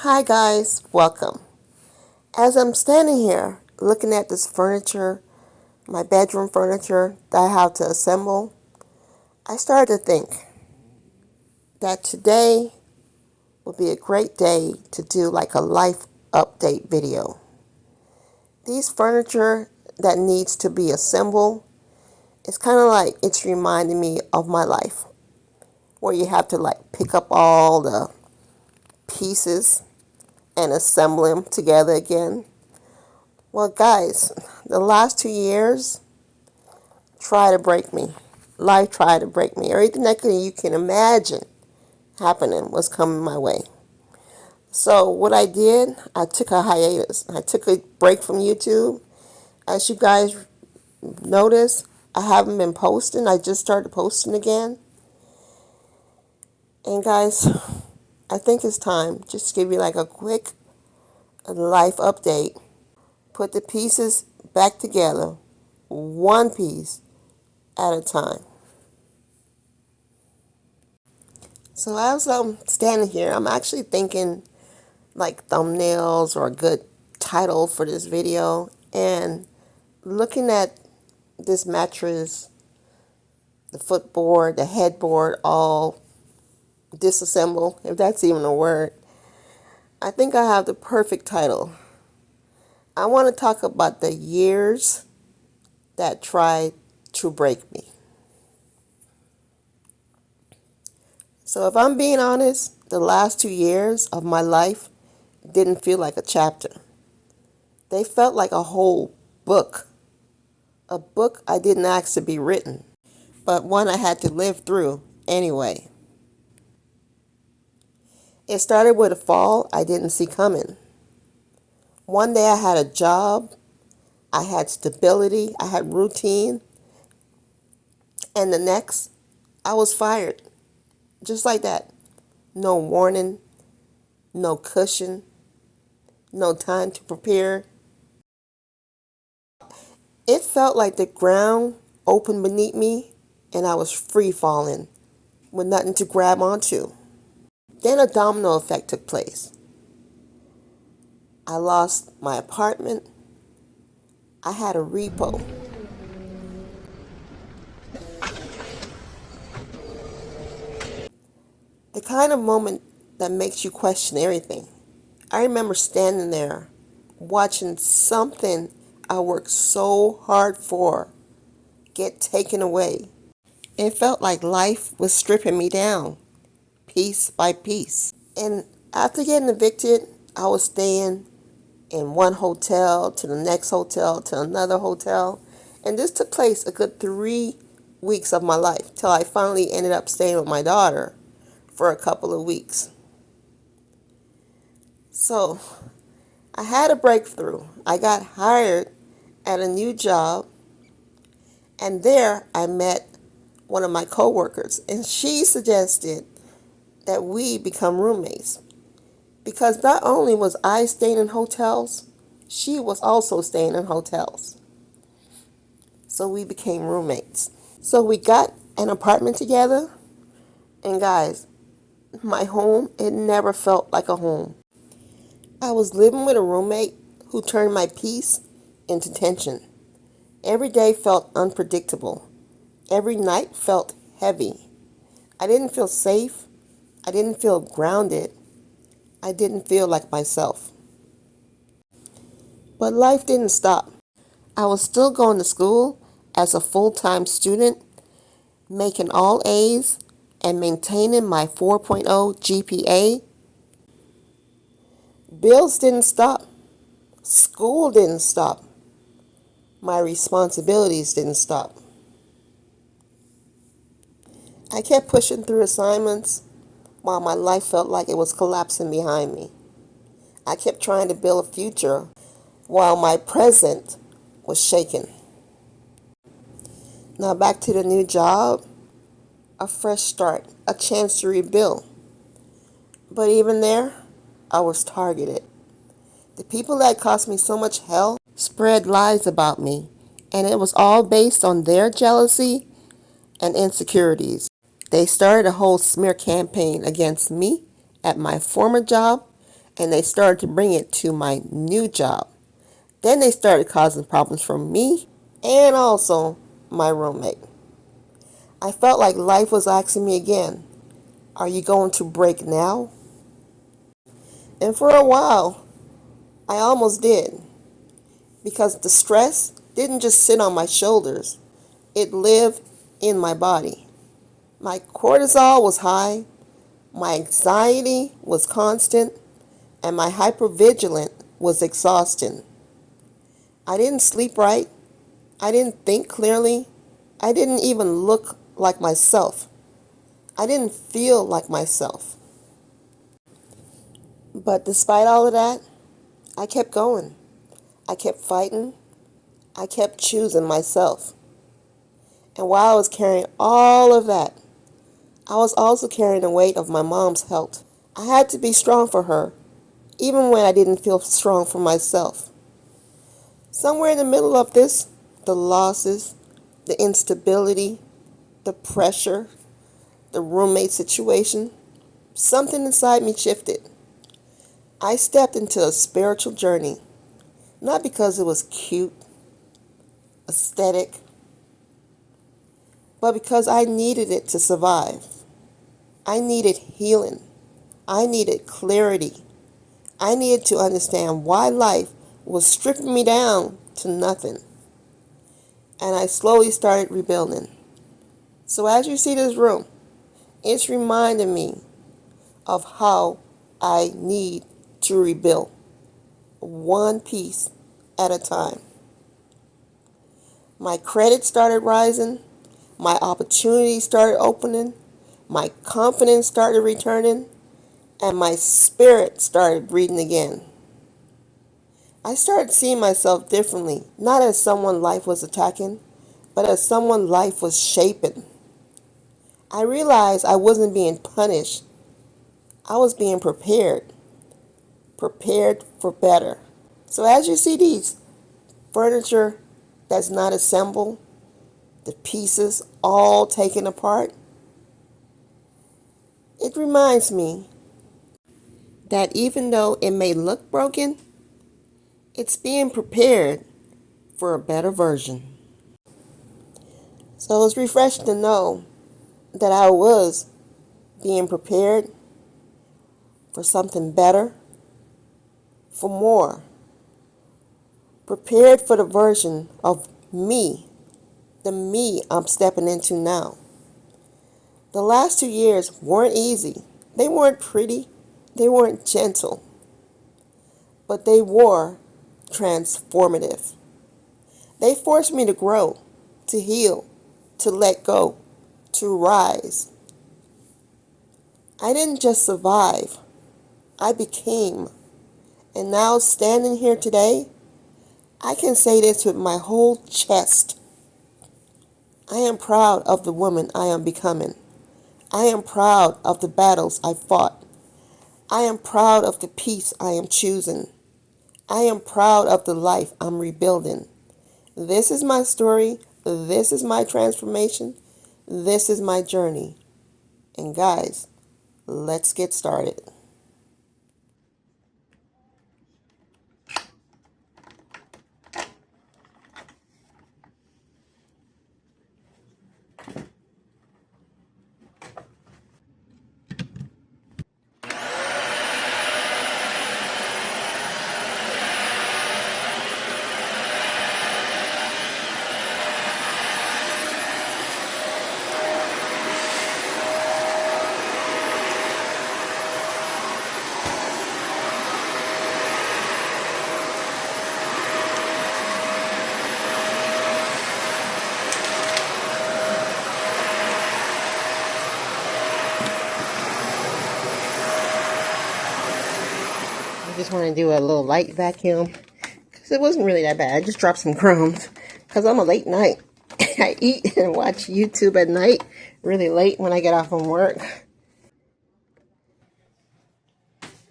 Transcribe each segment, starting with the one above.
Hi guys, welcome. As I'm standing here looking at this furniture, my bedroom furniture that I have to assemble, I started to think that today would be a great day to do like a life update video. These furniture that needs to be assembled, it's kind of like it's reminding me of my life, where you have to like pick up all the pieces and assemble them together again. Well, guys, the last 2 years tried to break me. Life tried to break me. Everything that you can imagine happening was coming my way. So what I did, I took a hiatus. I took a break from YouTube. As you guys notice, I haven't been posting. I just started posting again. And guys, I think it's time just to give you like a quick life update. Put the pieces back together, one piece at a time. So as I'm standing here, I'm actually thinking like thumbnails or a good title for this video, and looking at this mattress, the footboard, the headboard, all disassembled, if that's even a word. I think I have the perfect title. I want to talk about the years that tried to break me. So if I'm being honest, the last 2 years of my life didn't feel like a chapter. They felt like a whole book. A book I didn't ask to be written, but one I had to live through anyway. It started with a fall I didn't see coming. One day I had a job, I had stability, I had routine, and the next I was fired. Just like that. No warning, no cushion, no time to prepare. It felt like the ground opened beneath me and I was free falling with nothing to grab onto. Then a domino effect took place. I lost my apartment. I had a repo. The kind of moment that makes you question everything. I remember standing there watching something I worked so hard for get taken away. It felt like life was stripping me down, piece by piece. And after getting evicted, I was staying in one hotel to the next hotel to another hotel. And this took place a good 3 weeks of my life till I finally ended up staying with my daughter for a couple of weeks. So I had a breakthrough. I got hired at a new job, and there I met one of my coworkers, and she suggested that we become roommates. Because not only was I staying in hotels, she was also staying in hotels. So we became roommates. So we got an apartment together, and guys, my home, it never felt like a home. I was living with a roommate who turned my peace into tension. Every day felt unpredictable. Every night felt heavy. I didn't feel safe. I didn't feel grounded. I didn't feel like myself. But life didn't stop. I was still going to school as a full-time student, making all A's and maintaining my 4.0 GPA. Bills didn't stop. School didn't stop. My responsibilities didn't stop. I kept pushing through assignments while my life felt like it was collapsing behind me. I kept trying to build a future while my present was shaken. Now back to the new job, a fresh start, a chance to rebuild. But even there, I was targeted. The people that caused me so much hell spread lies about me, and it was all based on their jealousy and insecurities. They started a whole smear campaign against me at my former job and they started to bring it to my new job. Then they started causing problems for me and also my roommate. I felt like life was asking me again, are you going to break now? And for a while, I almost did, because the stress didn't just sit on my shoulders, it lived in my body. My cortisol was high, my anxiety was constant, and my hypervigilance was exhausting. I didn't sleep right, I didn't think clearly, I didn't even look like myself. I didn't feel like myself. But despite all of that, I kept going. I kept fighting. I kept choosing myself. And while I was carrying all of that, I was also carrying the weight of my mom's health. I had to be strong for her, even when I didn't feel strong for myself. Somewhere in the middle of this, the losses, the instability, the pressure, the roommate situation, something inside me shifted. I stepped into a spiritual journey, not because it was cute, aesthetic, but because I needed it to survive. I needed healing. I needed clarity. I needed to understand why life was stripping me down to nothing. And I slowly started rebuilding. So as you see this room, it's reminding me of how I need to rebuild, one piece at a time. My credit started rising, my opportunities started opening, my confidence started returning, and my spirit started breathing again. I started seeing myself differently, not as someone life was attacking, but as someone life was shaping. I realized I wasn't being punished, I was being prepared for better. So as you see these furniture that's not assembled, the pieces all taken apart, it reminds me that even though it may look broken, it's being prepared for a better version. So it's refreshing to know that I was being prepared for something better, for more, prepared for the version of me, the me I'm stepping into now. The last 2 years weren't easy. They weren't pretty. They weren't gentle. But they were transformative. They forced me to grow, to heal, to let go, to rise. I didn't just survive. I became. And now standing here today, I can say this with my whole chest. I am proud of the woman I am becoming. I am proud of the battles I fought. I am proud of the peace I am choosing. I am proud of the life I'm rebuilding. This is my story. This is my transformation. This is my journey. And guys, let's get started. I just want to do a little light vacuum because it wasn't really that bad. I just dropped some crumbs because I'm a late night. I eat and watch YouTube at night really late when I get off from work.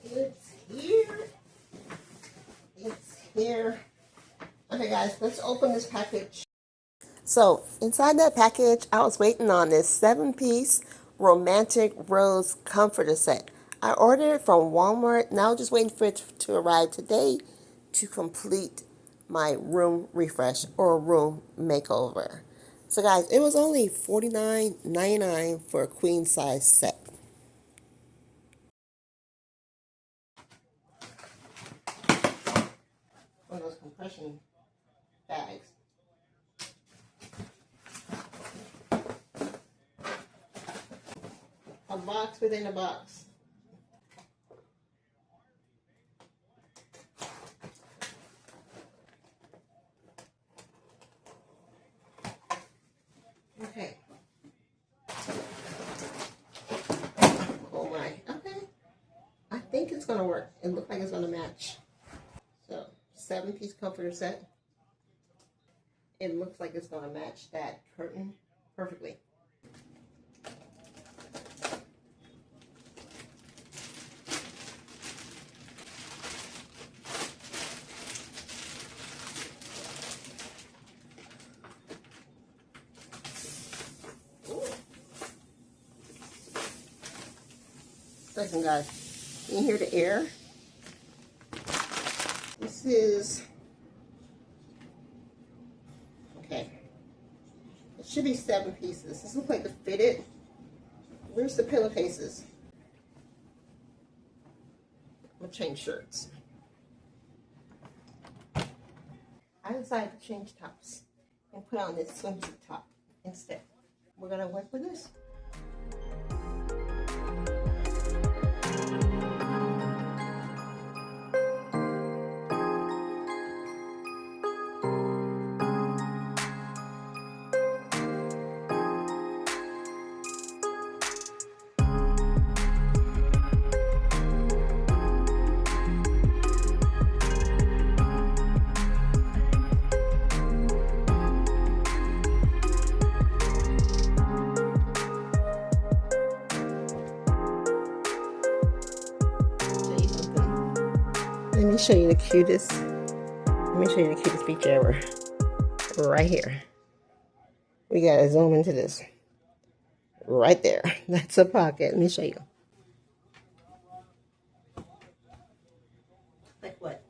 It's here. It's here. Okay, guys, let's open this package. So, inside that package, I was waiting on this 7-piece romantic rose comforter set. I ordered it from Walmart. Now just waiting for it to arrive today to complete my room refresh or room makeover. So guys, it was only $49.99 for a queen size set. One of those compression bags. A box within a box. Okay. Oh my. Okay. I think it's gonna work. It looks like it's gonna match. So 7-piece comforter set. It looks like it's gonna match that curtain perfectly. Listen guys, can you hear the air? This is, okay, it should be 7 pieces. This looks like it fitted. Where's the pillowcases? I'm gonna change shirts. I decided to change tops and put on this swimsuit top instead. We're gonna work with this. Let me show you the cutest. Let me show you the cutest feature ever. Right here. We gotta zoom into this. Right there. That's a pocket. Let me show you. Like what?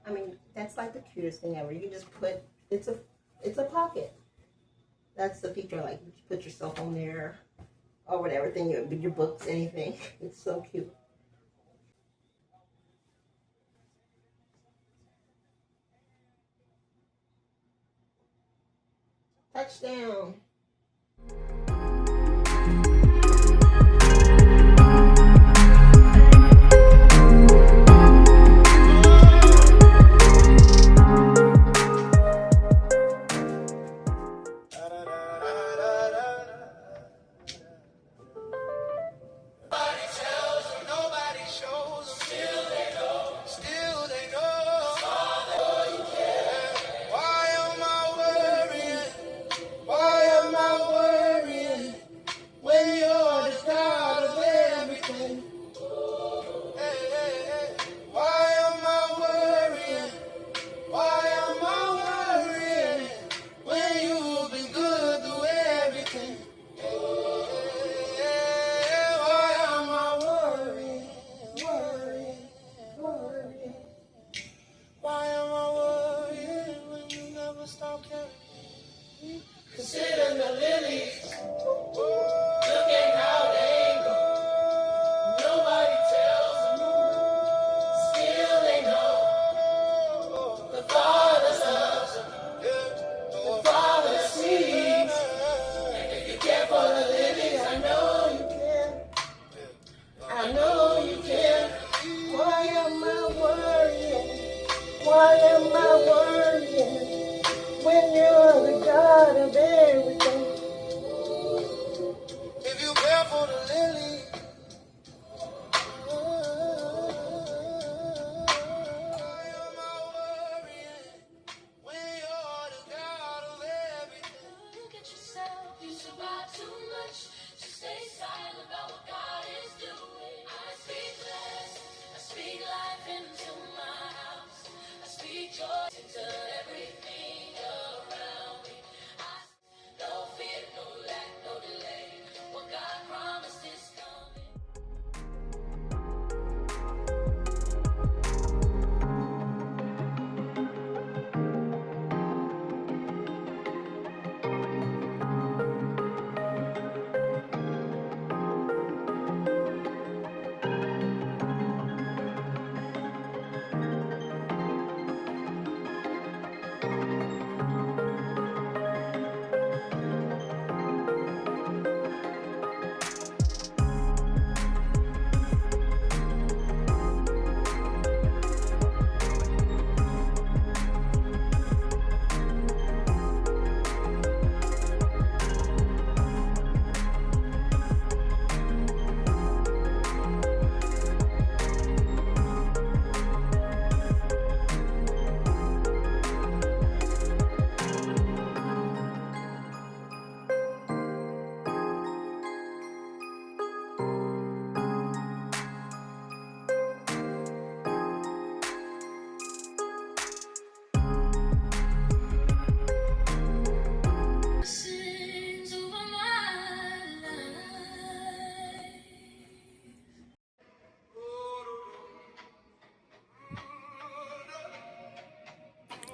I mean, that's like the cutest thing ever. You can just put, it's a pocket. That's the feature, like you put your cell phone there or whatever thing, your books, anything. It's so cute. Touchdown.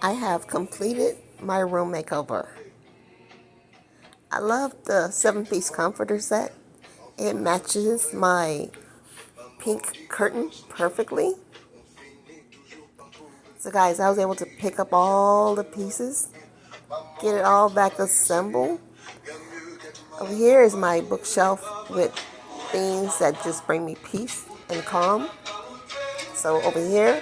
I have completed my room makeover. I love the 7-piece comforter set. It matches my pink curtain perfectly. So guys, I was able to pick up all the pieces, get it all back assembled. Over here is my bookshelf with things that just bring me peace and calm. So over here,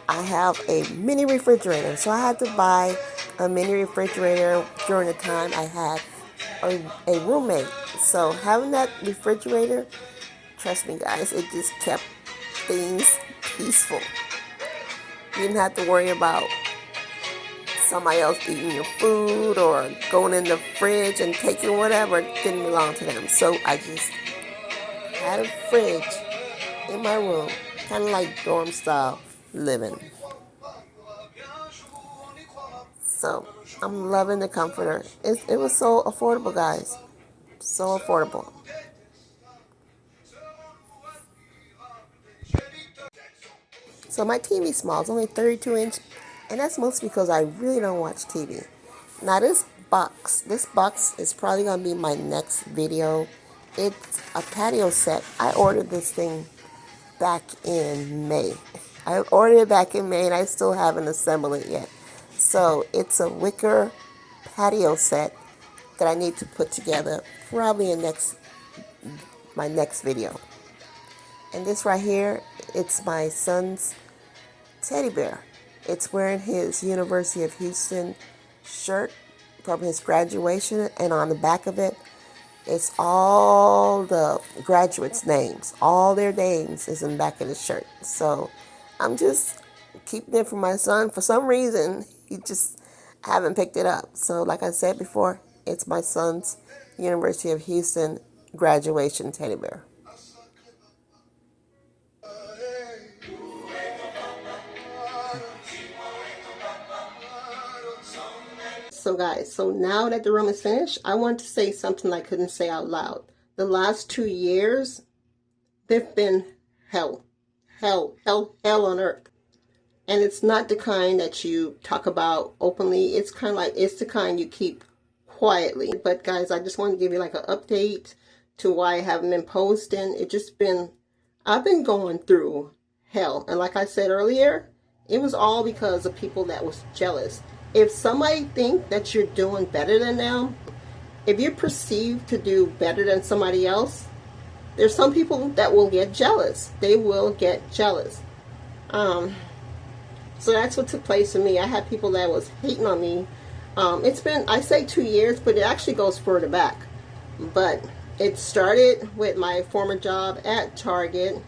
I have a mini refrigerator. So I had to buy a mini refrigerator during the time I had a roommate. So having that refrigerator, trust me guys, it just kept things peaceful. You didn't have to worry about somebody else eating your food or going in the fridge and taking whatever didn't belong to them. So I just had a fridge in my room, kind of like dorm style living. So I'm loving the comforter. It was so affordable, guys. So affordable. So my TV small. It's only 32-inch, and that's mostly because I really don't watch TV. Now this box is probably gonna be my next video. It's a patio set. I ordered this thing back in May. I ordered it back in May, and I still haven't assembled it yet. So it's a wicker patio set that I need to put together probably in my next video. And this right here, it's my son's teddy bear. It's wearing his University of Houston shirt from his graduation, and on the back of it, it's all the graduates' names. All their names is in the back of the shirt. So I'm just keeping it for my son. For some reason, he just haven't picked it up. So like I said before, it's my son's University of Houston graduation teddy bear. So guys, so now that the room is finished, I want to say something I couldn't say out loud. The last 2 years, they've been hell. Hell on earth. And it's not the kind that you talk about openly. It's kind of like, it's the kind you keep quietly. But guys, I just want to give you like an update to why I haven't been posting. I've been going through hell. And like I said earlier, it was all because of people that was jealous. If somebody think that you're doing better than them, if you're perceived to do better than somebody else, there's some people that will get jealous. They will get jealous. So that's what took place for me. I had people that was hating on me. It's been, I say 2 years, but it actually goes further back. But it started with my former job at Target.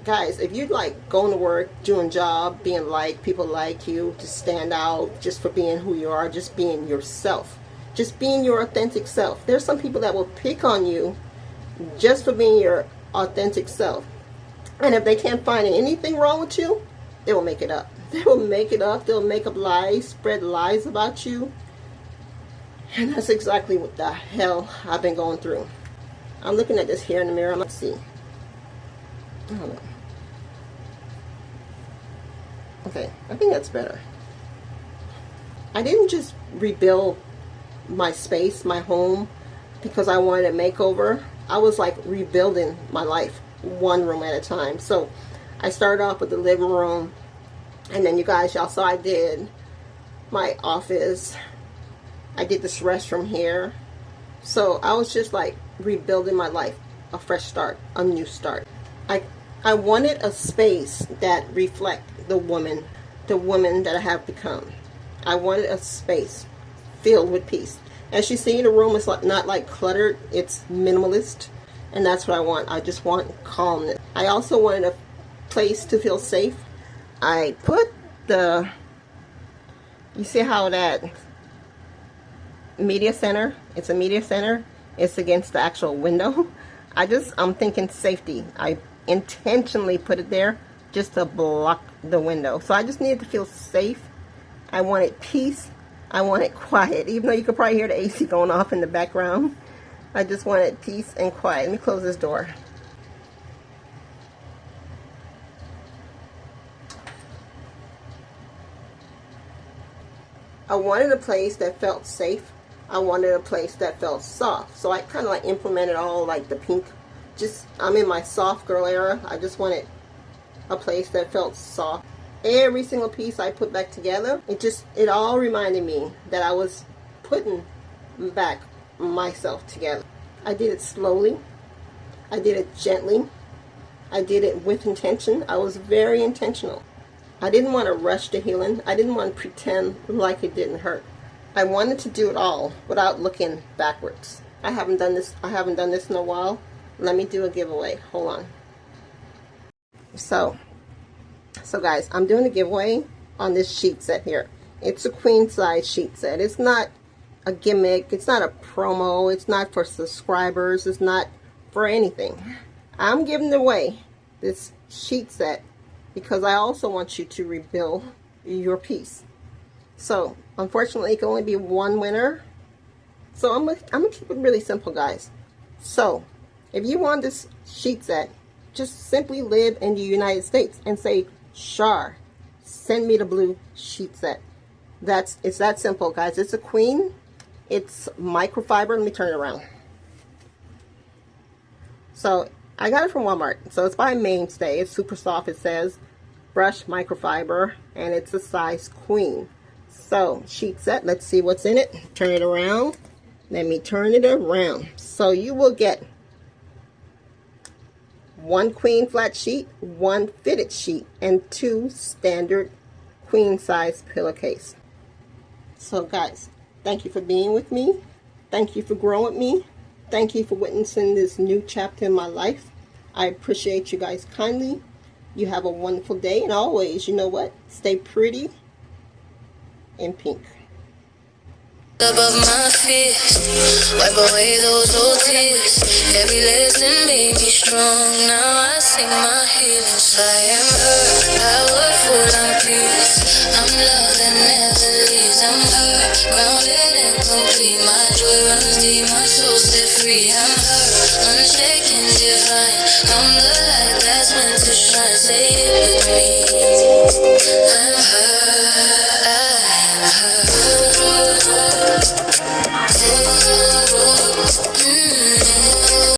Guys, if you like going to work, doing job, being like, people like you, to stand out just for being who you are, just being yourself, just being your authentic self. There's some people that will pick on you just for being your authentic self. And if they can't find anything wrong with you, they will make it up. They will make it up. They'll make up lies, spread lies about you. And that's exactly what the hell I've been going through. I'm looking at this here in the mirror. Let's see. I don't know. Okay, I think that's better. I didn't just rebuild my space, my home, because I wanted a makeover. I was like rebuilding my life one room at a time. So I started off with the living room, and then you guys, y'all saw I did my office. I did this restroom here. So I was just like rebuilding my life, a fresh start, a new start. I wanted a space that reflect the woman that I have become. I wanted a space filled with peace. As you see, the room is not like cluttered. It's minimalist, and that's what I want. I just want calmness. I also wanted a place to feel safe. I put you see how that media center, it's a media center, it's against the actual window. I'm thinking safety. I intentionally put it there just to block the window. So I just needed to feel safe. I wanted peace. I wanted quiet, even though you could probably hear the AC going off in the background. I just wanted peace and quiet. Let me close this door. I wanted a place that felt safe. I wanted a place that felt soft. So I kind of like implemented all like the pink. Just, I'm in my soft girl era. I just wanted a place that felt soft. Every single piece I put back together, it all reminded me that I was putting back myself together. I did it slowly. I did it gently. I did it with intention. I was very intentional. I didn't want to rush the healing. I didn't want to pretend like it didn't hurt. I wanted to do it all without looking backwards. I haven't done this in a while. Let me do a giveaway. Hold on. So guys, I'm doing a giveaway on this sheet set here. It's a queen size sheet set. It's not a gimmick. It's not a promo. It's not for subscribers. It's not for anything. I'm giving away this sheet set because I also want you to rebuild your piece. So unfortunately it can only be one winner. So I'm gonna keep it really simple, guys. So if you want this sheet set, just simply live in the United States and say, Shar, send me the blue sheet set. It's that simple, guys. It's a queen. It's microfiber. Let me turn it around. So I got it from Walmart. So it's by Mainstay. It's super soft. It says brush microfiber, and it's a size queen. So sheet set. Let's see what's in it. Turn it around. Let me turn it around. So you will get one queen flat sheet, one fitted sheet, and two standard queen size pillowcase. So guys, thank you for being with me. Thank you for growing with me. Thank you for witnessing this new chapter in my life. I appreciate you guys kindly. You have a wonderful day, and always, you know what? Stay pretty in pink. Above my fears, wipe away those old tears. Every lesson made me strong. Now I sing my healings. I am hurt, powerful, I'm peace. I'm love that never leaves. I'm hurt, grounded and complete. My joy runs deep, my soul set free. I'm hurt, unshaken, divine. I'm the light that's meant to shine. Say it with me. I'm hurt.